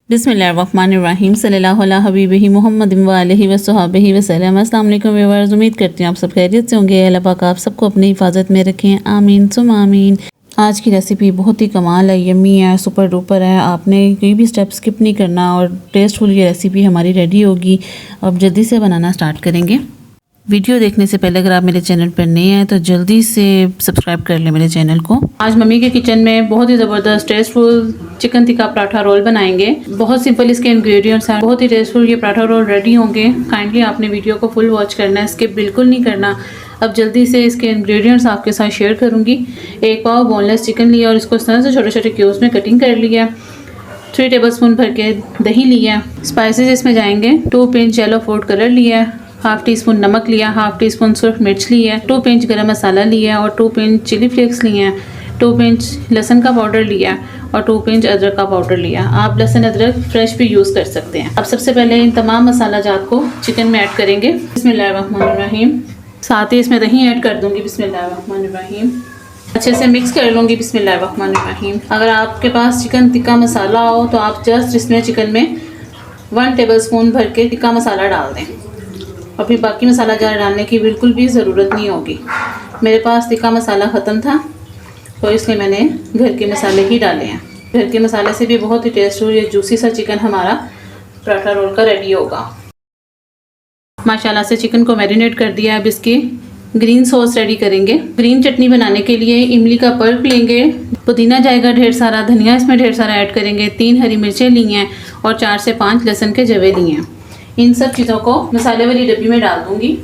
बिस्मिल्लाहिर्रहमानिर्रहीम सल्लल्लाहु अला हबीबिही मुहम्मदिन व आलिहि व सहाबिही वसल्लम। अस्सलाम वालेकुम व्यूअर्स, उम्मीद करती हूँ आप सब खैरियत से होंगे। अल्लाह पाक आप सबको अपनी हिफाजत में रखें, आमीन सुम आमीन। आज की रेसिपी बहुत ही कमाल है, यम्मी है, सुपर डुपर है। आपने कोई भी स्टेप स्किप नहीं करना और टेस्टफुल ये रेसिपी हमारी रेडी होगी। अब जल्दी से बनाना स्टार्ट करेंगे। वीडियो देखने से पहले अगर आप मेरे चैनल पर नए हैं तो जल्दी से सब्सक्राइब कर लें मेरे चैनल को। आज मम्मी के किचन में बहुत ही ज़बरदस्त tasteful chicken tikka paratha roll बनाएंगे। बहुत सिंपल इसके इंग्रेडिएंट्स हैं, बहुत ही टेस्टफुल ये पराठा रोल रेडी होंगे। काइंडली आपने वीडियो को फुल वॉच करना है, स्किप बिल्कुल नहीं करना। अब जल्दी से इसके इंग्रेडिएंट्स आपके साथ शेयर करूँगी। एक पाव बोनलेस चिकन लिया और इसको इस तरह से छोटे छोटे क्यूब्स में कटिंग कर लिया। 3 टेबलस्पून भर के दही लिया। स्पाइसेस इसमें जाएंगे 2 पिंच येलो फूड कलर लिया, 1/2 टीस्पून नमक लिया, 1/2 टीस्पून सुर्ख मिर्च ली है, 2 पिंच गरम मसाला लिया और 2 पिंच चिली फ्लेक्स लिए हैं, 2 पिंच लहसुन का पाउडर लिया और 2 पिंच अदरक का पाउडर लिया। आप लहसुन अदरक फ्रेश भी यूज़ कर सकते हैं। अब सबसे पहले इन तमाम मसाला जात को चिकन में ऐड करेंगे। बिस्मिल्लाहिर्रहमानिर्रहीम। साथ ही इसमें दही ऐड कर दूँगी। बिस्मिल्लाहिर्रहमानिर्रहीम। अच्छे से मिक्स कर लूँगी। बिस्मिल्लाहिर्रहमानिर्रहीम। अगर आपके पास चिकन टिक्का मसाला हो तो आप जस्ट इसमें चिकन में 1 टेबलस्पून भर के टिक्का मसाला डाल दें और फिर बाकी मसाला ज़्यादा डालने की बिल्कुल भी ज़रूरत नहीं होगी। मेरे पास टिक्का मसाला ख़त्म था तो इसलिए मैंने घर के मसाले ही डाले हैं। घर के मसाले से भी बहुत ही टेस्टफुल ये जूसी सा चिकन हमारा पराठा रोल का रेडी होगा। माशाल्लाह से चिकन को मैरिनेट कर दिया। अब इसकी ग्रीन सॉस रेडी करेंगे। ग्रीन चटनी बनाने के लिए इमली का पल्प लेंगे, पुदीना जाएगा ढेर सारा, धनिया इसमें ढेर सारा ऐड करेंगे, 3 हरी मिर्चें ली हैं और 4 से 5 लहसुन के जवे लिए हैं। इन सब चीज़ों को मसाले वाली डब्बी में डाल दूंगी।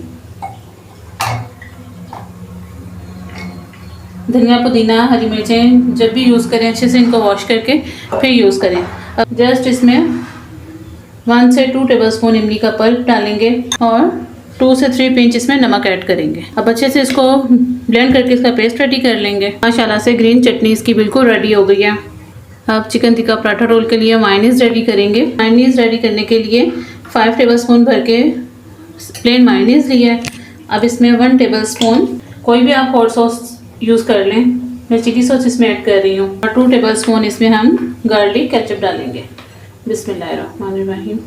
धनिया पुदीना हरी मिर्चें जब भी यूज़ करें अच्छे से इनको वॉश करके फिर यूज़ करें। अब जस्ट इसमें 1 से 2 टेबलस्पून इमली का पल्प डालेंगे और 2 से 3 पिंच इसमें नमक ऐड करेंगे। अब अच्छे से इसको ब्लेंड करके इसका पेस्ट रेडी कर लेंगे। माशाल्लाह से ग्रीन चटनी इसकी बिल्कुल रेडी हो गई है। अब चिकन टिक्का पराठा रोल के लिए मायोनीज रेडी करेंगे। मायोनीज रेडी करने के लिए 5 टेबलस्पून भर के प्लेन मायोनीज लिया है। अब इसमें 1 टेबलस्पून कोई भी आप हॉट सॉस यूज़ कर लें, मैं चिली सॉस इसमें ऐड कर रही हूँ और 2 टेबलस्पून इसमें हम गार्लिक केचप डालेंगे। बिस्मिल्लाहिर्रहमानिर्रहीम।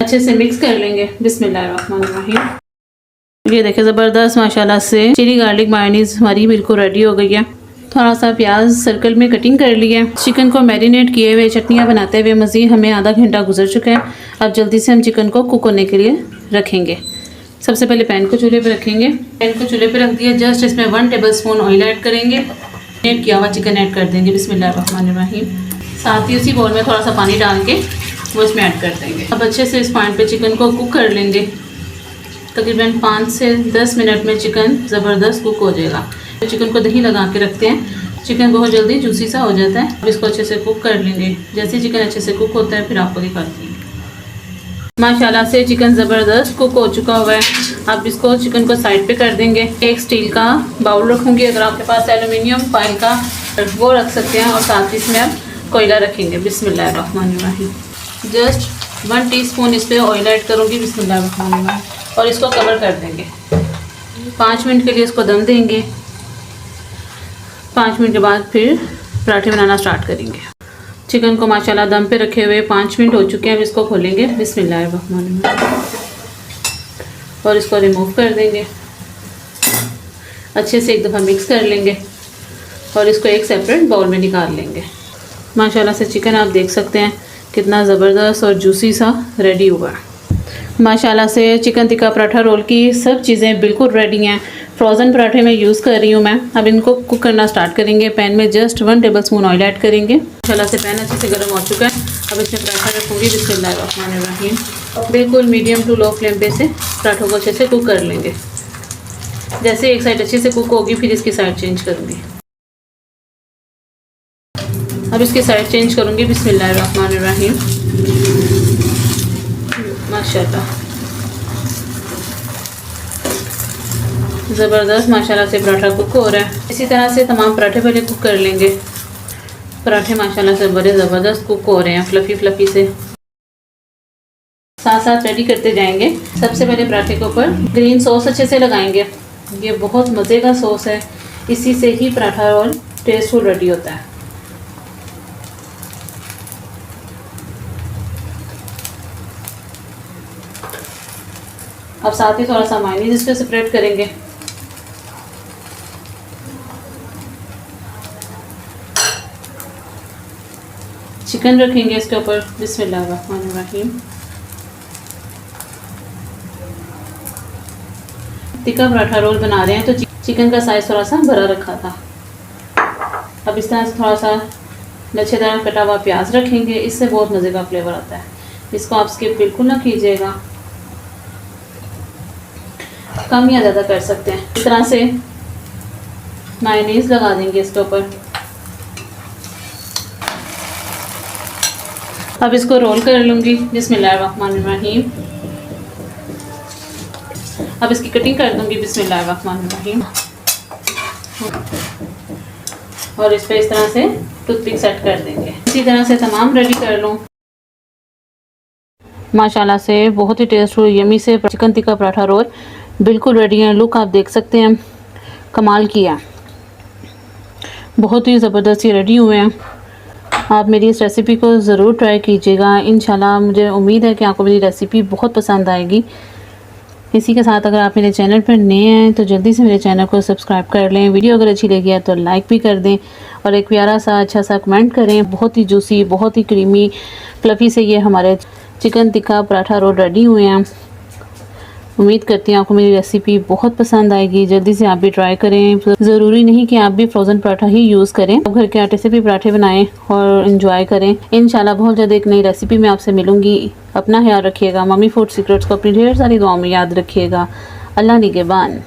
अच्छे से मिक्स कर लेंगे। बिस्मिल्लाहिर्रहमानिर्रहीम। ये देखें ज़बरदस्त माशाल्लाह से चिली गार्लिक मायोनीज हमारी बिल्कुल रेडी हो गई है। थोड़ा सा प्याज सर्कल में कटिंग कर लिया। चिकन को मैरिनेट किए हुए चटनियाँ बनाते हुए मज़ीद हमें आधा घंटा गुजर चुका है। अब जल्दी से हम चिकन को कुक होने के लिए रखेंगे। सबसे पहले पैन को चूल्हे पे रखेंगे। पैन को चूल्हे पे रख दिया। जस्ट इसमें 1 टेबलस्पून ऑयल ऐड करेंगे। मैरिनेट किया हुआ चिकन ऐड कर देंगे। बिस्मिल्लाहिर्रहमानिर्रहीम। साथ ही उसी बाउल में थोड़ा सा पानी डाल के वो इसमें ऐड कर देंगे। अब अच्छे से इस पॉइंट पे चिकन को कुक कर लेंगे। तकरीबन 5 से 10 मिनट में चिकन ज़बरदस्त कुक हो जाएगा। तो चिकन को दही लगा के रखते हैं, चिकन बहुत जल्दी जूसी सा हो जाता है। अब इसको अच्छे से कुक कर लेंगे। जैसे चिकन अच्छे से कुक होता है फिर आपको दिखाती हूँ। माशाल्लाह से चिकन ज़बरदस्त कुक हो चुका हुआ है। अब इसको चिकन को साइड पे कर देंगे। एक स्टील का बाउल रखूँगी, अगर आपके पास एल्युमिनियम फॉइल का वो रख सकते हैं, और साथ ही इसमें अब कोयला रखेंगे। बिस्मिल्लाहिर्रहमानिर्रहीम। जस्ट 1 टीस्पून इस पर ऑयल ऐड करूँगी। बिस्मिल्लाहिर्रहमानिर्रहीम। और इसको कवर कर देंगे। 5 मिनट के लिए इसको दम देंगे। 5 मिनट के बाद फिर पराठे बनाना स्टार्ट करेंगे। चिकन को माशाल्लाह दम पे रखे हुए 5 मिनट हो चुके हैं। अब इसको खोलेंगे। बिस्मिल्लाहिर्रहमानिर्रहीम। और इसको रिमूव कर देंगे। अच्छे से एक दफ़ा मिक्स कर लेंगे और इसको एक सेपरेट बाउल में निकाल लेंगे। माशाल्लाह से चिकन आप देख सकते हैं कितना ज़बरदस्त और जूसी सा रेडी हुआ है। माशाल्लाह से चिकन टिक्का पराठा रोल की सब चीज़ें बिल्कुल रेडी हैं। फ्रोज़न पराठे में यूज़ कर रही हूँ मैं। अब इनको कुक करना स्टार्ट करेंगे। पैन में जस्ट 1 टेबलस्पून ऑयल ऐड करेंगे। माशाल्लाह से पैन अच्छे से गर्म हो चुका है। अब इसमें पराठा रखूँगी। बिस्मिल्लाहिर्रहमानिर्रहीम। बिल्कुल मीडियम टू लो फ्लेम पे से पराठों को अच्छे से कुक कर लेंगे। जैसे एक साइड अच्छे से कुक होगी फिर इसकी साइड चेंज करूँगी। अब इसकी साइड चेंज करूँगी। बिस्मिल्लाहिर्रहमानिर्रहीम। माशाल्लाह ज़बरदस्त माशाल्लाह से पराठा कुक हो रहा है। इसी तरह से तमाम पराठे पहले कुक कर लेंगे। पराठे माशाल्लाह से बड़े ज़बरदस्त कुक हो रहे हैं, फ्लफ़ी से। साथ साथ रेडी करते जाएंगे। सबसे पहले पराठे के ऊपर ग्रीन सॉस अच्छे से लगाएंगे। ये बहुत मज़े का सॉस है। इसी से ही पराठा रोल टेस्टफुल रेडी होता है। अब साथ ही थोड़ा सा मायनीज इस पे सेपरेट करेंगे। चिकन रखेंगे इसके ऊपर। बिस्मिल्लाहिर्रहमानिर्रहीम। तिक्का पराठा रोल बना रहे हैं तो चिकन का साइज़ थोड़ा सा बड़ा रखा था। अब इस तरह से थोड़ा सा लच्छेदार कटा हुआ प्याज रखेंगे, इससे बहुत मज़े का फ्लेवर आता है। इसको आप स्किप बिल्कुल ना कीजिएगा, कम या ज़्यादा कर सकते हैं। इस तरह से मायोनीज़ लगा देंगे इसके ऊपर। अब इसको रोल कर लूँगी। बिस्मिल्लाहिर्रहमानिर्रहीम। अब इसकी कटिंग कर दूँगी। बिस्मिल्लाहिर्रहमानिर्रहीम। और इस पे इस तरह से टूथपिक सेट कर देंगे। इसी तरह से तमाम रेडी कर लूँ। माशाल्लाह से बहुत ही टेस्टफुल यमी से चिकन टिक्का पराठा रोल बिल्कुल रेडी है। लुक आप देख सकते हैं, कमाल किया, बहुत ही ज़बरदस्त ये रेडी हुए हैं। आप मेरी इस रेसिपी को ज़रूर ट्राई कीजिएगा। इंशाल्लाह मुझे उम्मीद है कि आपको मेरी रेसिपी बहुत पसंद आएगी। इसी के साथ अगर आप मेरे चैनल पर नए हैं तो जल्दी से मेरे चैनल को सब्सक्राइब कर लें। वीडियो अगर अच्छी लगी है तो लाइक भी कर दें और एक प्यारा सा अच्छा सा कमेंट करें। बहुत ही जूसी, बहुत ही क्रीमी फ्लफ़ी से ये हमारे chicken tikka paratha roll ready हुए हैं। उम्मीद करती हूँ आपको मेरी रेसिपी बहुत पसंद आएगी। जल्दी से आप भी ट्राई करें। ज़रूरी नहीं कि आप भी फ्रोज़न पराठा ही यूज़ करें, आप घर के आटे से भी पराठे बनाएं और एंजॉय करें। इंशाल्लाह बहुत जल्द एक नई रेसिपी में आपसे मिलूँगी। अपना ख्याल रखिएगा। मम्मी फूड सीक्रेट्स को अपनी ढेर सारी दुआओं में याद रखिएगा। अल्लाह निगहबान।